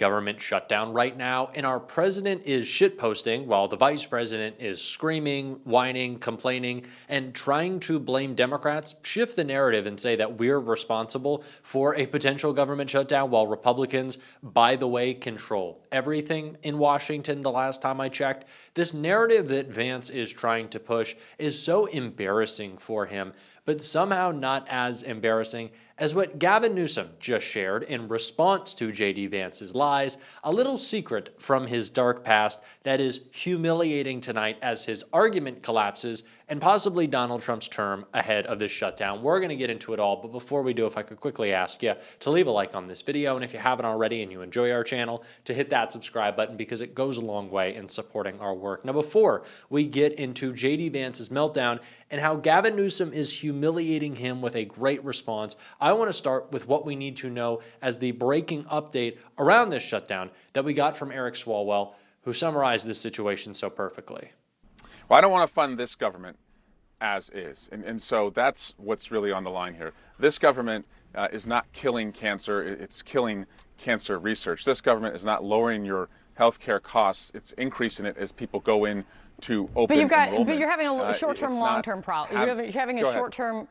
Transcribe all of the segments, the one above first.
government shutdown right now, and our president is shitposting while the vice president is screaming, whining, complaining, and trying to blame Democrats, shift the narrative and say that we're responsible for a potential government shutdown while Republicans, by the way, control everything in Washington the last time I checked. This narrative that Vance is trying to push is so embarrassing for him, but somehow not as embarrassing as what Gavin Newsom just shared in response to JD Vance's lies, a little secret from his dark past that is humiliating tonight as his argument collapses and possibly Donald Trump's term ahead of this shutdown. We're going to get into it all, but before we do, if I could quickly ask you to leave a like on this video, and if you haven't already and you enjoy our channel, to hit that subscribe button because it goes a long way in supporting our work. Now, before we get into JD Vance's meltdown and how Gavin Newsom is humiliating him with a great response, I want to start with what we need to know as the breaking update around this shutdown that we got from Eric Swalwell, who summarized this situation so perfectly. Well, I don't want to fund this government as is. And so that's what's really on the line here. This government is not killing cancer. It's killing cancer research. This government is not lowering your healthcare costs. It's increasing it as people go in to open enrollment. But you're having a short-term, long-term problem. You're having a short-term,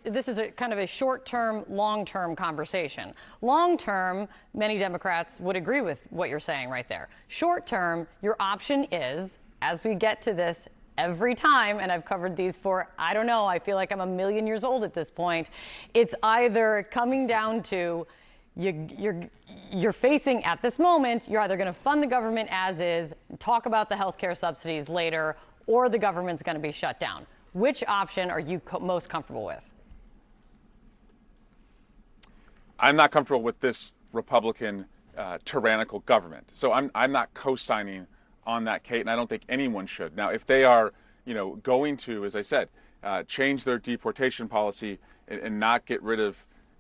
this is kind of a short-term, long-term conversation. Long-term, many Democrats would agree with what you're saying right there. Short-term, your option is, as we get to this every time, and I've covered these for, I don't know, I feel like I'm a million years old at this point, it's either coming down to you're facing at this moment, you're either going to fund the government as is, talk about the healthcare subsidies later, or the government's going to be shut down. Which option are you most comfortable with? I'm not comfortable with this Republican tyrannical government. So I'm not co-signing on that, Kate, and I don't think anyone should. Now, if they are, going to, as I said, change their deportation policy and not get rid of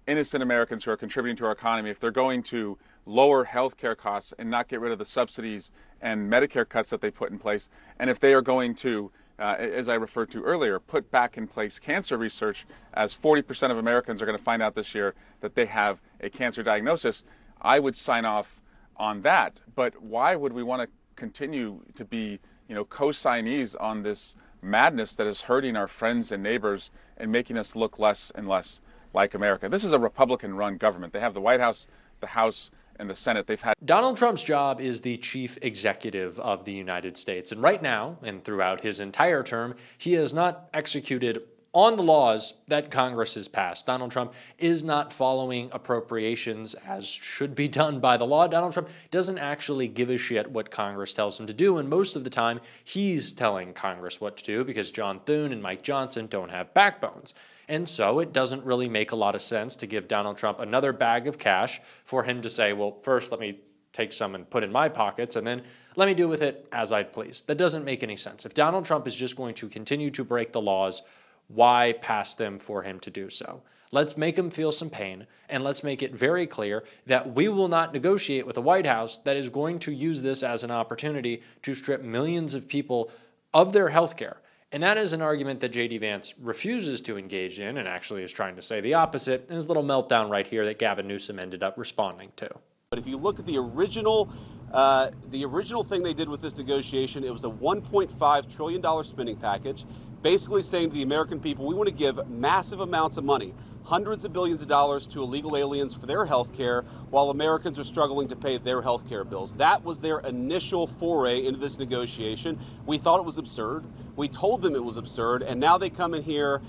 innocent Americans who are contributing to our economy, if they're going to lower health care costs and not get rid of the subsidies and Medicare cuts that they put in place, and if they are going to, as I referred to earlier, put back in place cancer research, as 40% of Americans are going to find out this year that they have a cancer diagnosis, I would sign off on that. But why would we want to continue to be, co-signees on this madness that is hurting our friends and neighbors and making us look less and less like America? This is a Republican-run government. They have the White House, the House, and the Senate. They've had Donald Trump's job is the chief executive of the United States. And right now, and throughout his entire term, he has not executed on the laws that Congress has passed. Donald Trump is not following appropriations as should be done by the law. Donald Trump doesn't actually give a shit what Congress tells him to do, and most of the time, he's telling Congress what to do because John Thune and Mike Johnson don't have backbones. And so it doesn't really make a lot of sense to give Donald Trump another bag of cash for him to say, well, first let me take some and put in my pockets, and then let me do with it as I please. That doesn't make any sense. If Donald Trump is just going to continue to break the laws, why pass them for him to do so? Let's make him feel some pain, and let's make it very clear that we will not negotiate with the White House that is going to use this as an opportunity to strip millions of people of their health care. And that is an argument that JD Vance refuses to engage in and actually is trying to say the opposite in his little meltdown right here that Gavin Newsom ended up responding to. But if you look at the original thing they did with this negotiation, it was a $1.5 trillion spending package, basically saying to the American people, we want to give massive amounts of money, hundreds of billions of dollars to illegal aliens for their health care while Americans are struggling to pay their health care bills. That was their initial foray into this negotiation. We thought it was absurd. We told them it was absurd, and now they come in here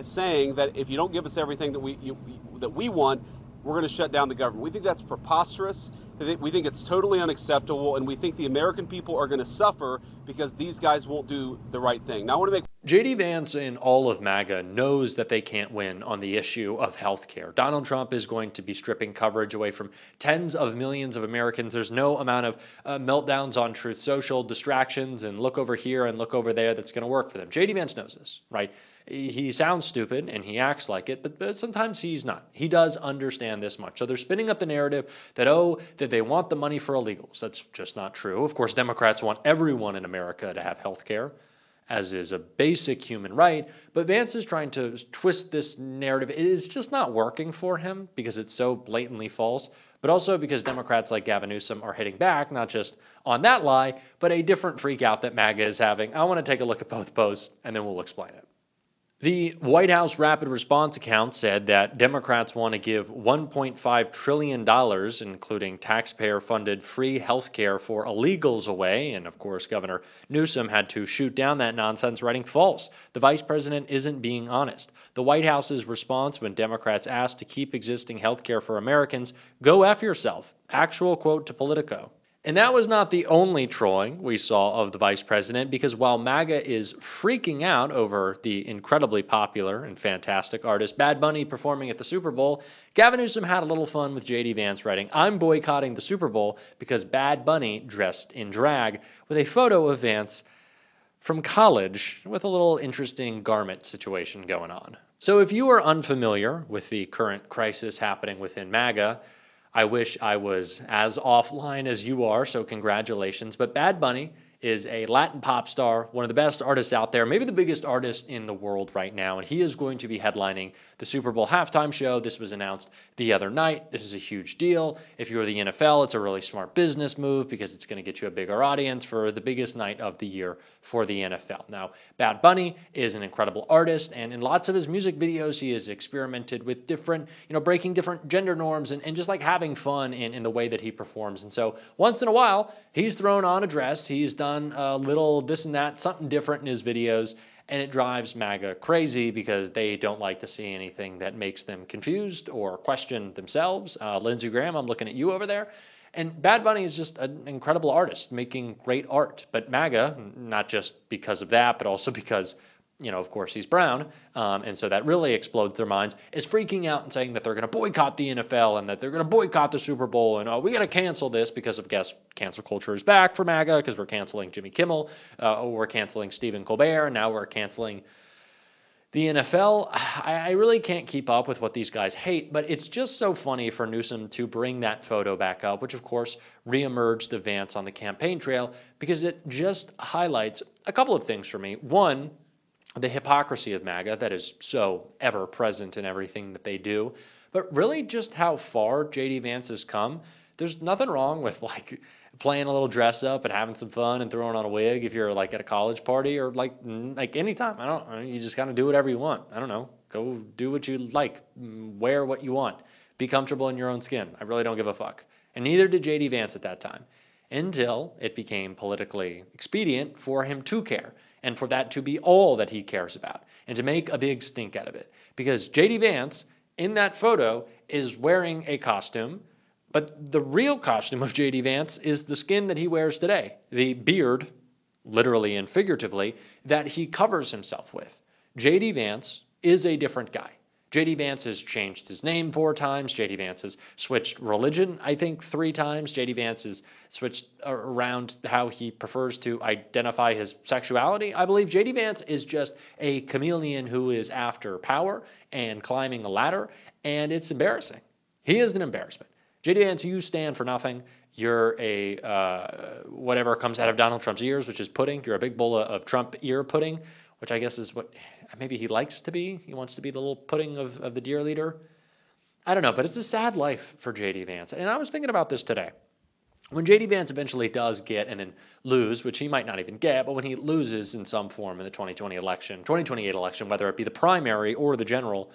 saying that if you don't give us everything that we want, we're going to shut down the government. We think that's preposterous. We think it's totally unacceptable, and we think the American people are going to suffer because these guys won't do the right thing. Now, I want to make JD Vance and all of MAGA knows that they can't win on the issue of health care. Donald Trump is going to be stripping coverage away from tens of millions of Americans. There's no amount of meltdowns on Truth Social, distractions, and look over here and look over there that's going to work for them. JD Vance knows this, right? He sounds stupid and he acts like it, but sometimes he's not. He does understand this much. So they're spinning up the narrative that, that they want the money for illegals. That's just not true. Of course, Democrats want everyone in America to have health care, as is a basic human right. But Vance is trying to twist this narrative. It is just not working for him because it's so blatantly false. but also because Democrats like Gavin Newsom are hitting back, not just on that lie, but a different freak out that MAGA is having. I want to take a look at both posts, and then we'll explain it. The White House Rapid Response account said that Democrats want to give $1.5 trillion, including taxpayer-funded free health care for illegals, away. And, of course, Governor Newsom had to shoot down that nonsense, writing false. The vice president isn't being honest. The White House's response when Democrats asked to keep existing health care for Americans, "Go F yourself." Actual quote to Politico. And that was not the only trolling we saw of the vice president, because while MAGA is freaking out over the incredibly popular and fantastic artist Bad Bunny performing at the Super Bowl, Gavin Newsom had a little fun with JD Vance, writing, "I'm boycotting the Super Bowl because Bad Bunny dressed in drag," with a photo of Vance from college with a little interesting garment situation going on. So if you are unfamiliar with the current crisis happening within MAGA, I wish I was as offline as you are, so congratulations. But Bad Bunny is a Latin pop star, one of the best artists out there, maybe the biggest artist in the world right now, and he is going to be headlining the Super Bowl halftime show. This was announced the other night. This is a huge deal. If you're the NFL, it's a really smart business move because it's going to get you a bigger audience for the biggest night of the year for the NFL. Now, Bad Bunny is an incredible artist, and in lots of his music videos, he has experimented with different, breaking different gender norms and just like having fun in the way that he performs. And so once in a while, he's thrown on a dress. He's done a little this and that, something different in his videos, and it drives MAGA crazy because they don't like to see anything that makes them confused or question themselves. Lindsey Graham, I'm looking at you over there. And Bad Bunny is just an incredible artist making great art. But MAGA, not just because of that, but also because, of course, he's brown, and so that really explodes their minds, is freaking out and saying that they're going to boycott the NFL and that they're going to boycott the Super Bowl, and we got to cancel this because of, cancel culture is back for MAGA because we're canceling Jimmy Kimmel, we're canceling Stephen Colbert, and now we're canceling the NFL. I really can't keep up with what these guys hate, but it's just so funny for Newsom to bring that photo back up, which of course reemerged the Vance on the campaign trail, because it just highlights a couple of things for me. One, the hypocrisy of MAGA that is so ever present in everything that they do, but really just how far JD Vance has come. There's nothing wrong with playing a little dress up and having some fun and throwing on a wig if you're at a college party or like anytime. You just kind of do whatever you want. I don't know. Go do what you like. Wear what you want. Be comfortable in your own skin. I really don't give a fuck. And neither did JD Vance at that time, until it became politically expedient for him to care, and for that to be all that he cares about, and to make a big stink out of it. Because JD Vance, in that photo, is wearing a costume, but the real costume of JD Vance is the skin that he wears today, the beard, literally and figuratively, that he covers himself with. JD Vance is a different guy. JD Vance has changed his name 4 times. JD Vance has switched religion, I think, 3 times. JD Vance has switched around how he prefers to identify his sexuality. I believe JD Vance is just a chameleon who is after power and climbing a ladder, and it's embarrassing. He is an embarrassment. JD Vance, you stand for nothing. You're a whatever comes out of Donald Trump's ears, which is pudding. You're a big bowl of Trump ear pudding, which I guess is what maybe he likes to be. He wants to be the little pudding of the deer leader. I don't know, but it's a sad life for JD Vance. And I was thinking about this today. When JD Vance eventually does get and then lose, which he might not even get, but when he loses in some form in the 2028 election, whether it be the primary or the general,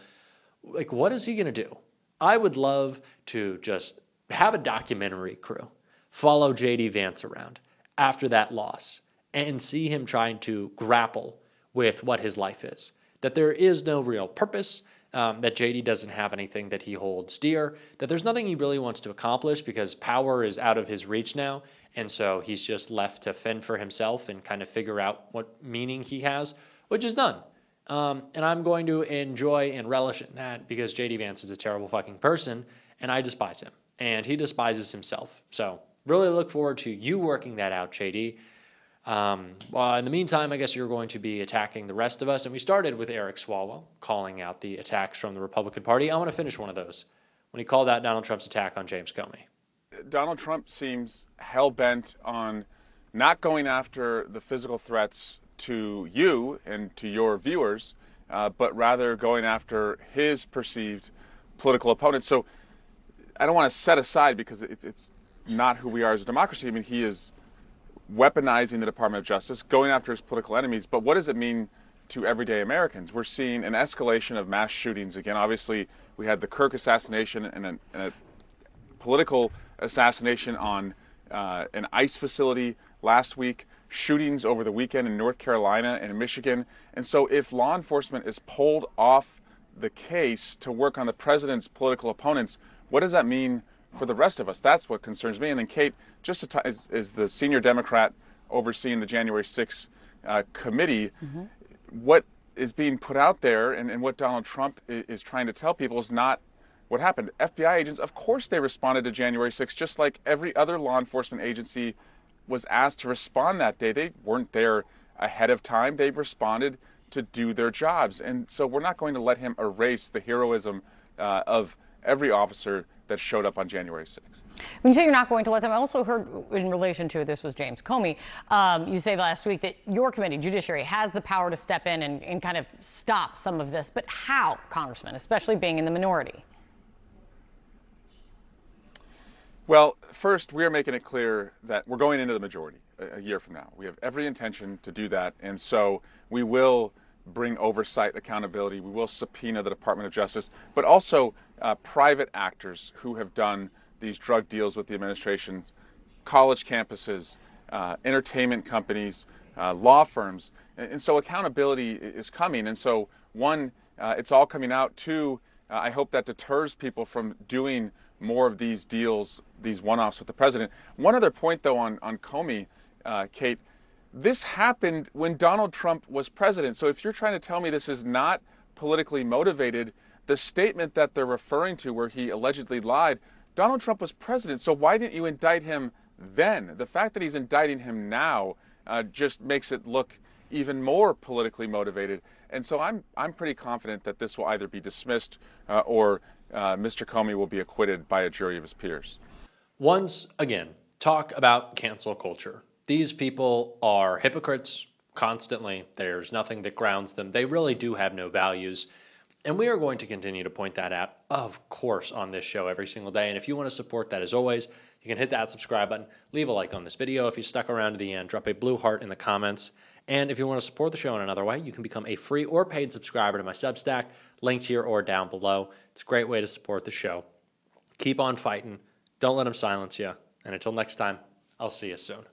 what is he going to do? I would love to just have a documentary crew follow JD Vance around after that loss and see him trying to grapple with what his life is, that there is no real purpose, that JD doesn't have anything that he holds dear, that there's nothing he really wants to accomplish because power is out of his reach now, and so he's just left to fend for himself and kind of figure out what meaning he has, which is none. And I'm going to enjoy and relish in that because JD Vance is a terrible fucking person, and I despise him, and he despises himself. So really look forward to you working that out, JD. Well, in the meantime, I guess you're going to be attacking the rest of us. And we started with Eric Swalwell calling out the attacks from the Republican Party. I want to finish one of those when he called out Donald Trump's attack on James Comey. Donald Trump seems hell-bent on not going after the physical threats to you and to your viewers, but rather going after his perceived political opponents. So I don't want to set aside because it's not who we are as a democracy. I mean, he is weaponizing the Department of Justice, going after his political enemies, but what does it mean to everyday Americans? We're seeing an escalation of mass shootings again. Obviously, we had the Kirk assassination and a political assassination on an ICE facility last week, shootings over the weekend in North Carolina and Michigan. And so if law enforcement is pulled off the case to work on the president's political opponents, what does that mean for the rest of us? That's what concerns me. And then Kate, just as the senior Democrat overseeing the January 6th committee, what is being put out there and what Donald Trump is trying to tell people is not what happened. FBI agents, of course they responded to January 6th, just like every other law enforcement agency was asked to respond that day. They weren't there ahead of time. They responded to do their jobs. And so we're not going to let him erase the heroism of every officer that showed up on January 6th. When you say you're not going to let them, I also heard in relation to, this was James Comey, you say last week that your committee, Judiciary, has the power to step in and kind of stop some of this. But how, Congressman, especially being in the minority? Well, first, we are making it clear that we're going into the majority a year from now. We have every intention to do that. And so we will bring oversight, accountability. We will subpoena the Department of Justice, but also private actors who have done these drug deals with the administration, college campuses, entertainment companies, law firms. And so accountability is coming. And so one, it's all coming out. Two, I hope that deters people from doing more of these deals, these one-offs with the president. One other point, though, on Comey, Kate, this happened when Donald Trump was president. So if you're trying to tell me this is not politically motivated, the statement that they're referring to where he allegedly lied, Donald Trump was president. So why didn't you indict him then? The fact that he's indicting him now just makes it look even more politically motivated. And so I'm pretty confident that this will either be dismissed or Mr. Comey will be acquitted by a jury of his peers. Once again, talk about cancel culture. These people are hypocrites constantly. There's nothing that grounds them. They really do have no values. And we are going to continue to point that out, of course, on this show every single day. And if you want to support that, as always, you can hit that subscribe button, leave a like on this video. If you stuck around to the end, drop a blue heart in the comments. And if you want to support the show in another way, you can become a free or paid subscriber to my Substack, linked here or down below. It's a great way to support the show. Keep on fighting. Don't let them silence you. And until next time, I'll see you soon.